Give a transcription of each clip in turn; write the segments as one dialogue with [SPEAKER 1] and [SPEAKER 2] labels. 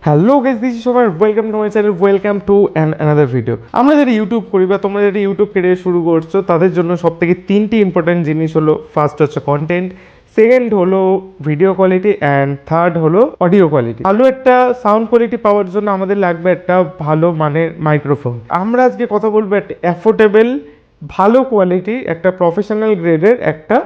[SPEAKER 1] Hello guys, this is সবার welcome to my channel, welcome to another video. আমরা যারা YouTube করি বা তোমরা যারা ইউটিউব ক্যারিয়ার শুরু করছো তাদের জন্য সব থেকে তিনটি ইম্পর্টেন্ট জিনিস হলো, ফার্স্ট হচ্ছে কন্টেন্ট, সেকেন্ড হলো ভিডিও কোয়ালিটি, অ্যান্ড থার্ড হলো অডিও কোয়ালিটি। ভালো একটা সাউন্ড কোয়ালিটি পাওয়ার জন্য আমাদের লাগবে একটা ভালো মানের মাইক্রোফোন। আমরা আজকে কথা বলবো একটা অ্যাফোর্ডেবল, ভালো কোয়ালিটি, একটা প্রফেশনাল গ্রেডের একটা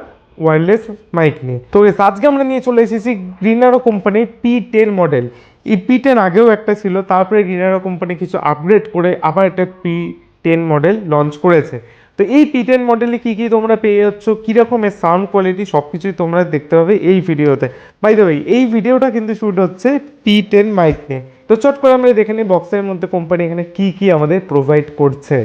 [SPEAKER 1] ওয়্যারলেস মাইক নিয়ে। তো আজকে আমরা নিয়ে চলে এসেছি গ্রিনারো কোম্পানির P10 মডেল। এই P10 আগেও একটা ছিল, তারপরে গ্রিনারো কোম্পানি কিছু আপগ্রেড করে আবার একটা P10 মডেল লঞ্চ করেছে। তো এই P10 মডেলে কী কী তোমরা পেয়ে যাচ্ছ, কীরকম এর সাউন্ড কোয়ালিটি, সব কিছুই তোমরা দেখতে পাবে এই ভিডিওতে। বাই দ্য ওয়ে, এই ভিডিওটা কিন্তু শ্যুট হচ্ছে P10 মাইক নিয়ে। তো চট করে আমরা দেখে নিই বক্সের মধ্যে কোম্পানি এখানে কী কী আমাদের প্রোভাইড করছে।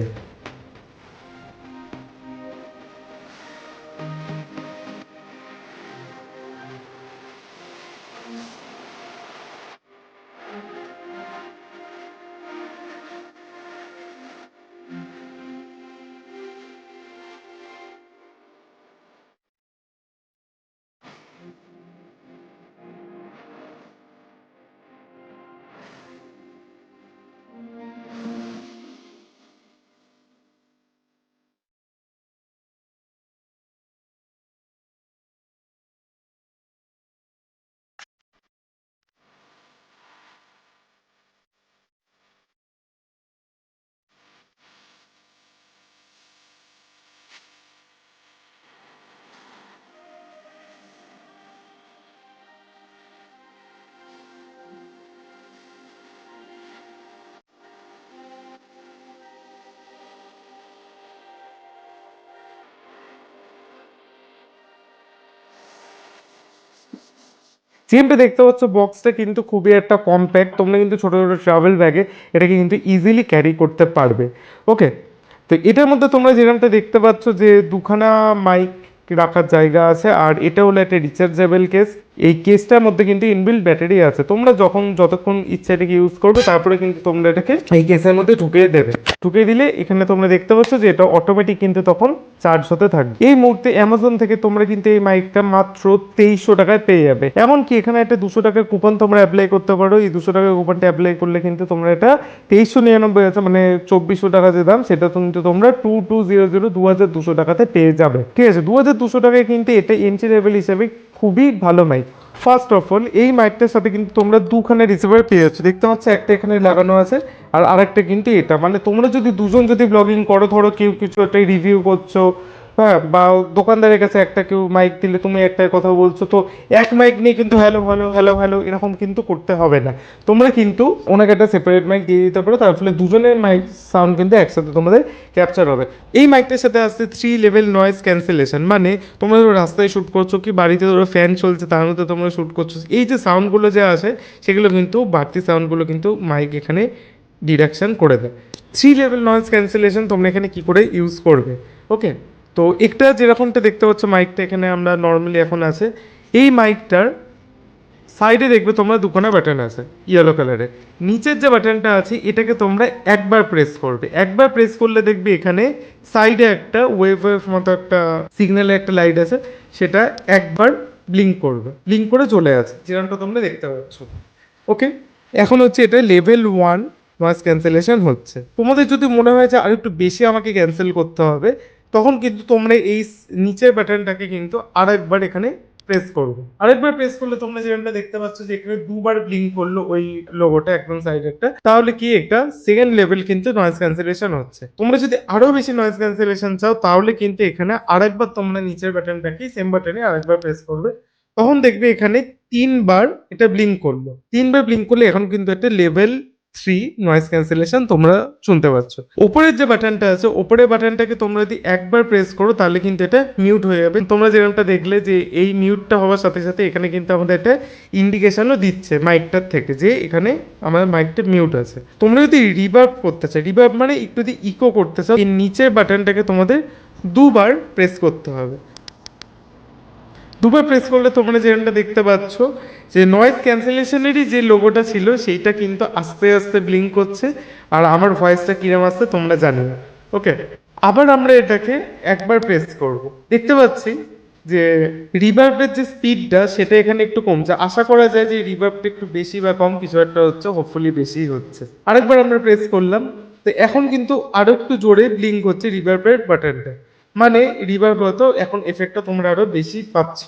[SPEAKER 1] সিএমটা দেখতে পাচ্ছ, বক্সটা কিন্তু খুবই একটা কম্প্যাক্ট। তোমরা কিন্তু ছোটো ছোটো ট্রাভেল ব্যাগে এটাকে কিন্তু ইজিলি ক্যারি করতে পারবে। ওকে, তো এটার মধ্যে তোমরা যেরকমটা দেখতে পাচ্ছ যে দুখানা মাইক রাখার জায়গা আছে, আর এটা হলো একটা রিচার্জেবল কেস। এই কেসটার মধ্যে কিন্তু ইনবিল্ট ব্যাটারি আছে। তোমরা যতক্ষণ ইচ্ছা এটাকে ইউজ করবে, তারপরে কিন্তু তোমরা এটাকে এই কেসের মধ্যে ঢুকিয়ে দেবে। ঢুকিয়ে দিলে এখানে তোমরা দেখতে পাচ্ছ যে এটা অটোমেটিক কিন্তু তখন চার্জ হতে থাকবে। এই মুহূর্তে অ্যামাজন থেকে তোমরা কিন্তু এই মাইকটা মাত্র 2300 টাকায় পেয়ে যাবে। এমনকি এখানে একটা 200 টাকার কুপন তোমরা অ্যাপ্লাই করতে পারো। এই 200 টাকার কুপনটা অ্যাপ্লাই করলে কিন্তু তোমরা এটা 2399 আছে, মানে 2400 টাকা যে দাম, সেটা কিন্তু তোমরা 2200 টাকাতে পেয়ে যাবে। ঠিক আছে, 2200 টাকায় কিন্তু এটা এন্ট্রি লেভেল হিসেবে খুবই ভালো মাইক। ফার্স্ট অফ অল, এই মাইকটার সাথে কিন্তু তোমরা দুখানে রিসিভার পেয়ে যাচ্ছ। দেখতে পাচ্ছ, একটা এখানে লাগানো আছে, আর আরেকটা কিন্তু এটা। মানে তোমরা যদি দুজন যদি ব্লগিং করো, ধরো কেউ কিছু একটা রিভিউ করছো, হ্যাঁ, বা দোকানদারের কাছে একটা কেউ মাইক দিলে তুমি একটাই কথা বলছো, তো এক মাইক নিয়ে কিন্তু হ্যালো হ্যালো হ্যালো হ্যালো এরকম কিন্তু করতে হবে না। তোমরা কিন্তু ওনাকে একটা সেপারেট মাইক দিয়ে দিতে পারো, তার ফলে দুজনের মাইক সাউন্ড কিন্তু একসাথে তোমাদের ক্যাপচার হবে। এই মাইকটার সাথে আসছে 3 লেভেল নয়েজ ক্যান্সেলেশন। মানে তোমরা ধরো রাস্তায় শ্যুট করছো, কি বাড়িতে ধরো ফ্যান চলছে তার মধ্যে তোমরা শ্যুট করছো, এই যে সাউন্ডগুলো যে আসে, সেগুলো কিন্তু বাড়তি সাউন্ডগুলো কিন্তু মাইক এখানে ডিডাকশান করে দেয়। 3 লেভেল নয়েজ ক্যান্সেলেশন তোমরা এখানে কী করে ইউজ করবে। ওকে, তো একটা যেরকমটা দেখতে পাচ্ছ মাইকটা এখানে আমরা নর্মালি এখন আছে, এই মাইকটার সাইডে দেখবে তোমরা দুখানা বাটন আছে ইয়েলো কালারের। নিচের যে বাটনটা আছে এটাকে তোমরা একবার প্রেস করবে। একবার প্রেস করলে দেখবে এখানে সাইডে একটা ওয়েভের মতো একটা সিগন্যালের একটা লাইট আছে, সেটা একবার ব্লিঙ্ক করবে, ব্লিঙ্ক করে চলে আসে, যেরকমটা তোমরা দেখতে পাচ্ছ। ওকে, এখন হচ্ছে এটা লেভেল 1 নয়েজ ক্যান্সেলেশন হচ্ছে। তোমাদের যদি মনে হয় যে আর একটু বেশি আমাকে ক্যান্সেল করতে হবে, তখন কিন্তু তোমরা এই নিচের বাটনটাকে কিন্তু আরেকবার এখানে প্রেস করবে। আরেকবার প্রেস করলে তোমরা যেটা দেখতে পাচ্ছ যে এখানে দুবার ব্লিঙ্ক করলো ওই লোগোটা একদম সাইডেরটা, তাহলে কি একটা সেকেন্ড লেভেল কিন্তু নয়েজ ক্যান্সেলেশন হচ্ছে। তোমরা যদি আরো বেশি নয়েজ ক্যান্সেলেশন চাও, তাহলে কিন্তু এখানে আরেকবার তোমরা নিচের বাটনটাকে সেম বাটনে আরেকবার প্রেস করবে। তখন দেখবে এখানে 3বার এটা ব্লিঙ্ক করলো। 3বার ব্লিঙ্ক করলে এখন কিন্তু একটা লেভেল 3 নয়েজ ক্যান্সেলেশন তোমরা শুনতে পাচ্ছ। ওপরের যে বাটনটা আছে, ওপরের বাটনটাকে তোমরা যদি একবার প্রেস করো, তাহলে কিন্তু এটা মিউট হয়ে যাবে। তোমরা যেরকমটা দেখলে যে এই মিউটটা হওয়ার সাথে সাথে এখানে কিন্তু আমাদের একটা ইন্ডিকেশনও দিচ্ছে মাইকটার থেকে যে এখানে আমার মাইকটা মিউট আছে। তোমরা যদি রিভার্ব করতে চাও, রিভার্ব মানে একটু যদি ইকো করতে চাও, এই নিচের বাটনটাকে তোমাদের দুবার প্রেস করতে হবে। দুবার প্রেস করলে তোমরা যেটা দেখতে পাচ্ছ যে নয়েজ ক্যান্সেলেশনেরই যে লোগোটা ছিল সেইটা কিন্তু আস্তে আস্তে ব্লিঙ্ক করছে, আর আমার ভয়েসটা কিরম আসছে তোমরা জানো। ওকে, আবার আমরা এটাকে একবার প্রেস করব। দেখতে পাচ্ছি যে রিভার্বের যে স্পিডটা সেটা এখানে একটু কমছে, আশা করা যায় যে রিভার্বটা একটু বেশি বা কম কিছু একটা হচ্ছে, হোপফুলি বেশিই হচ্ছে। আরেকবার আমরা প্রেস করলাম, তো এখন কিন্তু আরো একটু জোরে ব্লিঙ্ক হচ্ছে রিভার্বের বাটনটা, মানে রিভার্ব হতো এখন এফেক্টটা তোমরা আরো বেশি পাচ্ছ।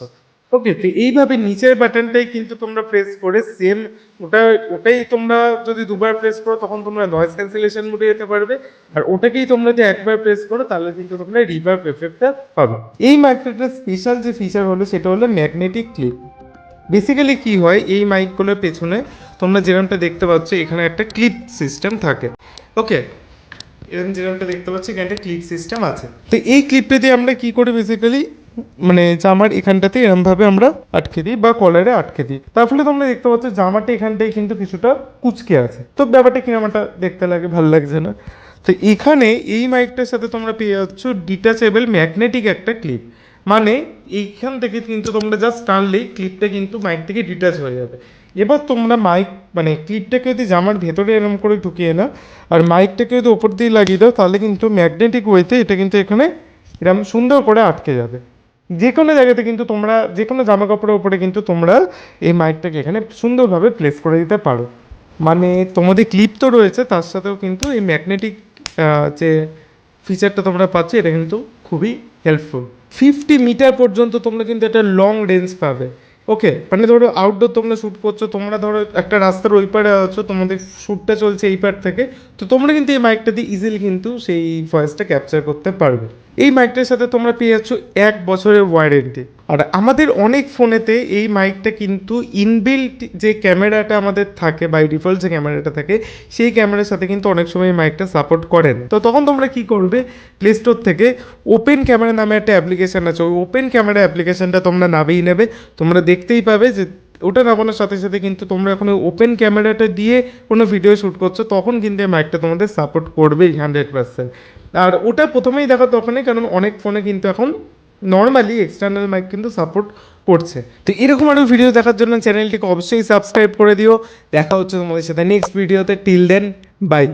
[SPEAKER 1] ওকে, তো এইভাবে নিচের বাটনটাই কিন্তু তোমরা প্রেস করে সেম ওটাই তোমরা যদি দুবার প্রেস করো তখন তোমরা নয়েজ ক্যান্সেলেশন মোডে যেতে পারবে, আর ওটাকেই তোমরা যদি একবার প্রেস করো তাহলে কিন্তু তোমরা রিভার্ব এফেক্টটা পাবে। এই মাইকটার স্পেশাল যে ফিচার হলো সেটা হলো ম্যাগনেটিক ক্লিপ। বেসিক্যালি কি হয়, এই মাইকগুলোর পেছনে তোমরা যেরকমটা দেখতে পাচ্ছ এখানে একটা ক্লিপ সিস্টেম থাকে। ওকে, এরকম যেরকমটা দেখতে পাচ্ছি এখানে একটা ক্লিপ সিস্টেম আছে। তো এই ক্লিপটা দিয়ে আমরা কি করি বেসিক্যালি, মানে জামার এখানটাতে এরমভাবে আমরা আটকে দিই বা কলারে আটকে দিই, তার ফলে তোমরা দেখতে পাচ্ছ জামাটা এখানটায় কিন্তু কিছুটা কুচকে আছে। তো ব্যাপারটা কিরকম একটা দেখতে লাগে, ভালো লাগছে না? তো এখানে এই মাইকটার সাথে তোমরা পেয়ে যাচ্ছ ডিটাচেবল ম্যাগনেটিক একটা ক্লিপ, মানে এইখান থেকে কিন্তু তোমরা জাস্ট টানলেই ক্লিপটা কিন্তু মাইক থেকে ডিটাচ হয়ে যাবে। এবার তোমরা মাইক মানে ক্লিপটাকে যদি জামার ভেতরে এরম করে ঢুকিয়ে নাও আর মাইকটাকে যদি ওপর দিয়ে লাগিয়ে দাও তাহলে কিন্তু ম্যাগনেটিক ওয়েতে এটা কিন্তু এখানে এরকম সুন্দর করে আটকে যাবে। যে কোনো জায়গাতে কিন্তু তোমরা যে কোনো জামা কাপড়ের উপরে কিন্তু তোমরা এই মাইকটাকে এখানে সুন্দরভাবে প্লেস করে দিতে পারো। মানে তোমাদের ক্লিপ তো রয়েছে, তার সাথেও কিন্তু এই ম্যাগনেটিক যে ফিচারটা তোমরা পাচ্ছ এটা কিন্তু খুবই হেল্পফুল। 50 মিটার পর্যন্ত তোমরা কিন্তু একটা লং রেঞ্জ পাবে। ওকে, মানে ধরো আউটডোর তোমরা শ্যুট করছো, তোমরা ধরো একটা রাস্তার ওই পারে আছো, তোমাদের শ্যুটটা চলছে এই পার থেকে, তো তোমরা কিন্তু এই মাইকটা দিয়ে ইজিলি কিন্তু সেই ভয়েসটা ক্যাপচার করতে পারবে। এই মাইকটার সাথে তোমরা পেয়ে যাচ্ছ 1 বছরের ওয়ারেন্টি। আর আমাদের অনেক ফোনেতে এই মাইকটা কিন্তু ইনবিল্ট যে ক্যামেরাটা আমাদের থাকে, বাই ডিফল্ট যে ক্যামেরাটা থাকে সেই ক্যামেরার সাথে কিন্তু অনেক সময় এই মাইকটা সাপোর্ট করে না। তো তখন তোমরা কি করবে, প্লে স্টোর থেকে ওপেন ক্যামেরা নামে একটা অ্যাপ্লিকেশান আছে, ওই ওপেন ক্যামেরা অ্যাপ্লিকেশানটা তোমরা নামিয়ে নেবে। তোমরা দেখতেই পাবে যে ওটা নামানোর সাথে সাথে কিন্তু তোমরা এখন ওপেন ক্যামেরাটা দিয়ে কোনো ভিডিও শ্যুট করছো তখন কিন্তু এই মাইকটা তোমাদের সাপোর্ট করবেই 100%। আর ওটা প্রথমেই দেখা দরকার নেই, কারণ অনেক ফোনে কিন্তু এখন নর্মালি এক্সটার্নাল মাইক কিন্তু সাপোর্ট করছে। তো এরকম আরও ভিডিও দেখার জন্য চ্যানেলটিকে অবশ্যই সাবস্ক্রাইব করে দিও। দেখা হচ্ছে তোমাদের সাথে নেক্সট ভিডিওতে। Till then, by.